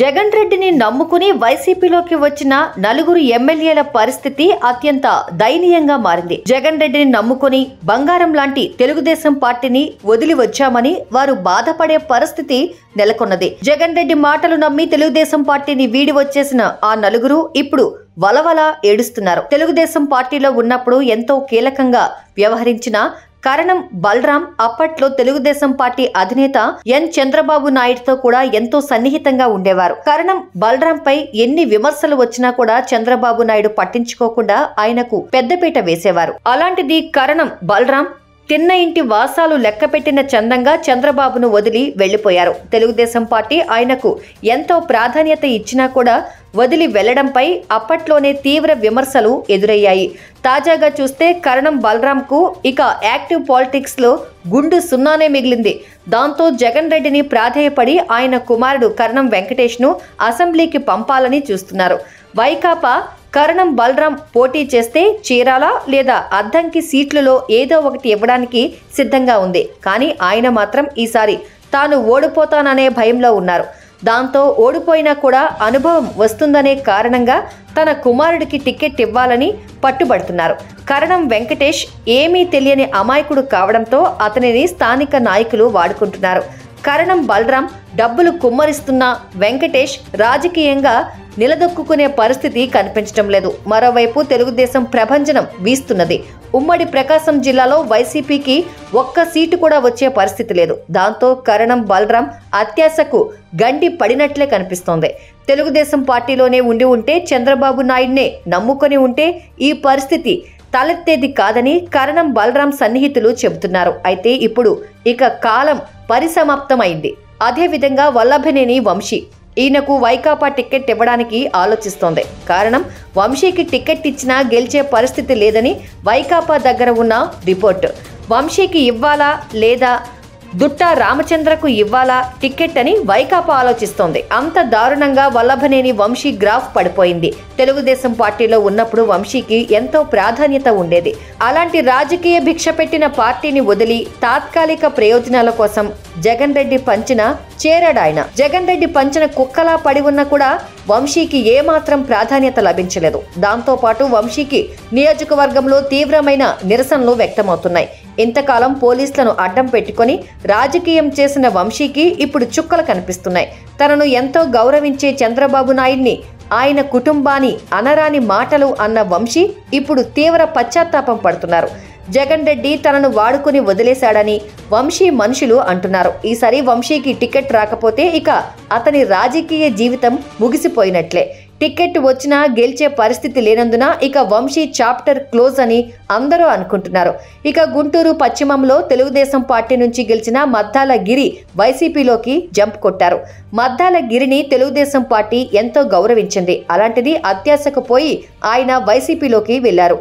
జగన్ రెడ్డిని నమ్ముకుని వైసీపీలోకి వచ్చిన నలుగురు ఎమ్మెల్యేల పరిస్థితి అత్యంత దయనీయంగా మారింది. జగన్ రెడ్డిని నమ్ముకుని బంగారం లాంటి తెలుగుదేశం పార్టీని వదిలి వచ్చామని వారు బాధపడే పరిస్థితి నెలకొన్నది. జగన్ రెడ్డి మాటలు నమ్మి తెలుగుదేశం పార్టీని వీడి వచ్చేసిన ఆ నలుగురు ఇప్పుడు వలవల ఏడుస్తున్నారు. తెలుగుదేశం పార్టీలో ఉన్నప్పుడు ఎంతో కీలకంగా వ్యవహరించిన కరణం బలరాం అప్పట్లో తెలుగుదేశం పార్టీ అధినేత ఎన్ చంద్రబాబు నాయుడుతో కూడా ఎంతో సన్నిహితంగా ఉండేవారు. కరణం బలరాంపై ఎన్ని విమర్శలు వచ్చినా కూడా చంద్రబాబు నాయుడు పట్టించుకోకుండా ఆయనకు పెద్దపీట వేసేవారు. అలాంటిది కరణం బలరాం తిన్న ఇంటి వాసాలు లెక్కపెట్టిన చందంగా చంద్రబాబును వదిలి వెళ్లిపోయారు. తెలుగుదేశం పార్టీ ఆయనకు ఎంతో ప్రాధాన్యత ఇచ్చినా కూడా వదిలి వెళ్లడంపై అప్పట్లోనే తీవ్ర విమర్శలు ఎదురయ్యాయి. తాజాగా చూస్తే కరణం బలరాంకు ఇక యాక్టివ్ పాలిటిక్స్ లో గుండు సున్నానే మిగిలింది. దాంతో జగన్ రెడ్డిని ప్రాధేయపడి ఆయన కుమారుడు కరణం వెంకటేష్ ను అసెంబ్లీకి పంపాలని చూస్తున్నారు. వైకాపా కరణం బలరాం పోటీ చేస్తే చీరాల లేదా అద్దంకి సీట్లలో ఏదో ఒకటి ఇవ్వడానికి సిద్ధంగా ఉంది. కానీ ఆయన మాత్రం ఈసారి తాను ఓడిపోతాననే భయంలో ఉన్నారు. దాంతో ఓడిపోయినా కూడా అనుభవం వస్తుందనే కారణంగా తన కుమారుడికి టికెట్ ఇవ్వాలని పట్టుబడుతున్నారు. కరణం వెంకటేష్ ఏమీ తెలియని అమాయకుడు కావడంతో అతనిని స్థానిక నాయకులు వాడుకుంటున్నారు. కరణం బలరాం డబ్బులు కుమ్మరిస్తున్న వెంకటేష్ రాజకీయంగా నిలదొక్కునే పరిస్థితి కనిపించడం లేదు. మరోవైపు తెలుగుదేశం ప్రభంజనం వీస్తున్నది. ఉమ్మడి ప్రకాశం జిల్లాలో వైసీపీకి ఒక్క సీటు కూడా వచ్చే పరిస్థితి లేదు. దాంతో కరణం బలరాం అత్యాశకు గండి పడినట్లే కనిపిస్తోంది. తెలుగుదేశం పార్టీలోనే ఉంటే చంద్రబాబు నాయుడినే నమ్ముకొని ఉంటే ఈ పరిస్థితి తలెత్తేది కాదని కరణం బలరాం సన్నిహితులు చెబుతున్నారు. అయితే ఇప్పుడు ఇక కాలం పరిసమాప్తమైంది. అదేవిధంగా వల్లభనేని వంశీ ఈయనకు వైకాపా టికెట్ ఇవ్వడానికి ఆలోచిస్తోంది. కారణం వంశీకి టికెట్ ఇచ్చినా గెలిచే పరిస్థితి లేదని వైకాపా దగ్గర ఉన్న రిపోర్టు. వంశీకి ఇవ్వాలా లేదా దుట్టా రామచంద్రకు ఇవ్వాలా టికెట్ అని వైకాపా ఆలోచిస్తోంది. అంత దారుణంగా వల్లభనేని వంశీ గ్రాఫ్ పడిపోయింది. తెలుగుదేశం పార్టీలో ఉన్నప్పుడు వంశీకి ఎంతో ప్రాధాన్యత ఉండేది. అలాంటి రాజకీయ భిక్ష పెట్టిన పార్టీని వదిలి తాత్కాలిక ప్రయోజనాల కోసం జగన్ రెడ్డి పంచిన చేరాడాయన. జగన్ రెడ్డి పంచిన కుక్కలా పడి ఉన్నా కూడా వంశీకి ఏమాత్రం ప్రాధాన్యత లభించలేదు. దాంతో పాటు వంశీకి నియోజకవర్గంలో తీవ్రమైన నిరసనలు వ్యక్తమవుతున్నాయి. ఇంతకాలం పోలీసులను అడ్డం పెట్టుకుని రాజకీయం చేసిన వంశీకి ఇప్పుడు చుక్కలు కనిపిస్తున్నాయి. తనను ఎంతో గౌరవించే చంద్రబాబు నాయుడిని, ఆయన కుటుంబాన్ని అనరాని మాటలు అన్న వంశీ ఇప్పుడు తీవ్ర పశ్చాత్తాపం పడుతున్నారు. జగన్ రెడ్డి తనను వాడుకుని వదిలేశాడని వంశీ మనుషులు అంటున్నారు. ఈసారి వంశీకి టికెట్ రాకపోతే ఇక అతని రాజకీయ జీవితం ముగిసిపోయినట్లే. టికెట్ వచ్చినా గెలిచే పరిస్థితి లేనందున ఇక వంశీ చాప్టర్ క్లోజ్ అని అందరూ అనుకుంటున్నారు. ఇక గుంటూరు పశ్చిమంలో తెలుగుదేశం పార్టీ నుంచి గెలిచిన మద్దాల గిరి వైసీపీలోకి జంప్ కొట్టారు. మద్దాల గిరిని తెలుగుదేశం పార్టీ ఎంతో గౌరవించింది. అలాంటిది అత్యాశకు పోయి ఆయన వైసీపీలోకి వెళ్లారు.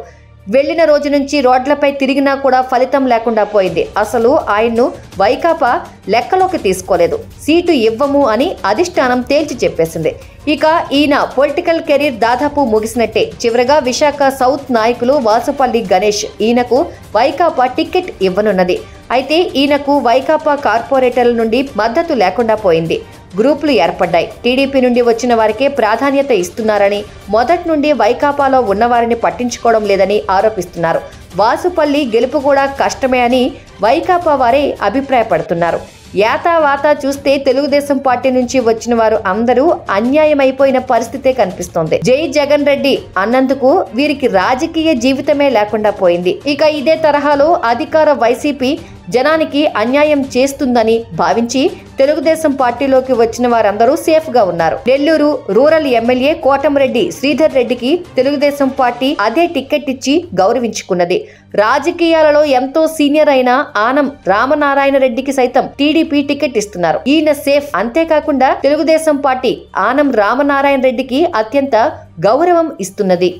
వెళ్లిన రోజు నుంచి రోడ్లపై తిరిగినా కూడా ఫలితం లేకుండా పోయింది. అసలు ఆయన్ను వైకాపా లెక్కలోకి తీసుకోలేదు. సీటు ఇవ్వము అని అధిష్టానం తేల్చి చెప్పేసింది. ఇక ఈయన పొలిటికల్ కెరీర్ దాదాపు ముగిసినట్టే. చివరగా విశాఖ సౌత్ నాయకులు వాసుపల్లి గణేష్ ఈయనకు వైకాపా టికెట్ ఇవ్వనున్నది. అయితే ఈయనకు వైకాపా కార్పొరేటర్ల నుండి మద్దతు లేకుండా పోయింది. గ్రూపులు ఏర్పడ్డాయి. టీడీపీ నుండి వచ్చిన వారికే ప్రాధాన్యత ఇస్తున్నారని, మొదటి నుండి వైకాపాలో ఉన్నవారిని పట్టించుకోవడం లేదని ఆరోపిస్తున్నారు. వాసుపల్లి గెలుపు కూడా కష్టమే అని వైకాపా వారే అభిప్రాయపడుతున్నారు. యాతావాతా చూస్తే తెలుగుదేశం పార్టీ నుంచి వచ్చిన వారు అందరూ అన్యాయమైపోయిన పరిస్థితే కనిపిస్తోంది. జై జగన్ రెడ్డి అన్నందుకు వీరికి రాజకీయ జీవితమే లేకుండా పోయింది. ఇక ఇదే తరహాలో అధికార వైసీపీ జనానికి అన్యాయం చేస్తుందని భావించి తెలుగుదేశం పార్టీలోకి వచ్చిన వారందరూ సేఫ్ గా ఉన్నారు. నెల్లూరు రూరల్ ఎమ్మెల్యే కోటంరెడ్డి శ్రీధర్ రెడ్డికి తెలుగుదేశం పార్టీ అదే టికెట్ ఇచ్చి గౌరవించుకున్నది. రాజకీయాలలో ఎంతో సీనియర్ అయిన ఆనం రామనారాయణ రెడ్డికి సైతం టీడీపీ టికెట్ ఇస్తున్నారు. ఈయన సేఫ్. అంతేకాకుండా తెలుగుదేశం పార్టీ ఆనం రామనారాయణ రెడ్డికి అత్యంత గౌరవం ఇస్తున్నది.